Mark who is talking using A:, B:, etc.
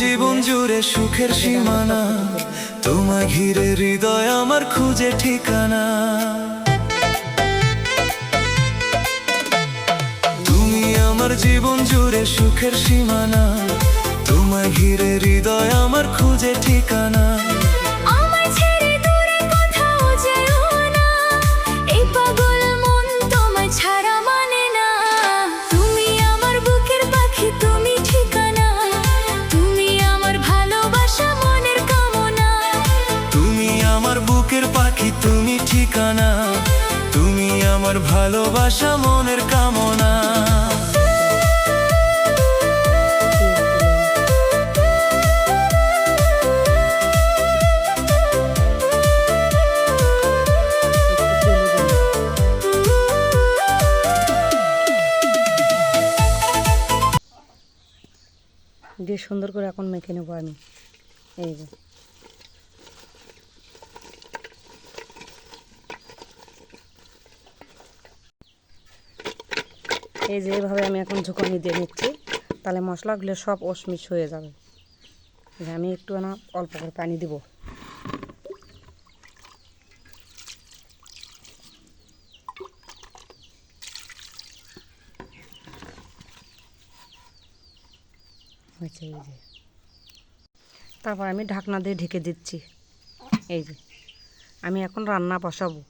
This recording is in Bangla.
A: জীবন জুড়ে সুখের সীমানা, তোমায় ঘিরে হৃদয় আমার খুঁজে ঠিকানা। তুমি আমার জীবন জুড়ে সুখের সীমানা, তোমায় ঘিরে হৃদয় আমার খুঁজে ঠিকানা। তুমি ঠিকানা, তুমি আমার ভালোবাসা মনের কামনা।
B: দিয়ে সুন্দর করে এখন মেখে নেবো আমি। এই যে এইভাবে আমি এখন ঝুঁকানি দিয়ে নিচ্ছি, তাহলে মশলাগুলো সব ওশমিশ হয়ে যাবে। আমি একটু না অল্প করে পানি দিব। এই যে তারপর আমি ঢাকনা দিয়ে ঢেকে দিচ্ছি। এই যে আমি এখন রান্না বসাবো।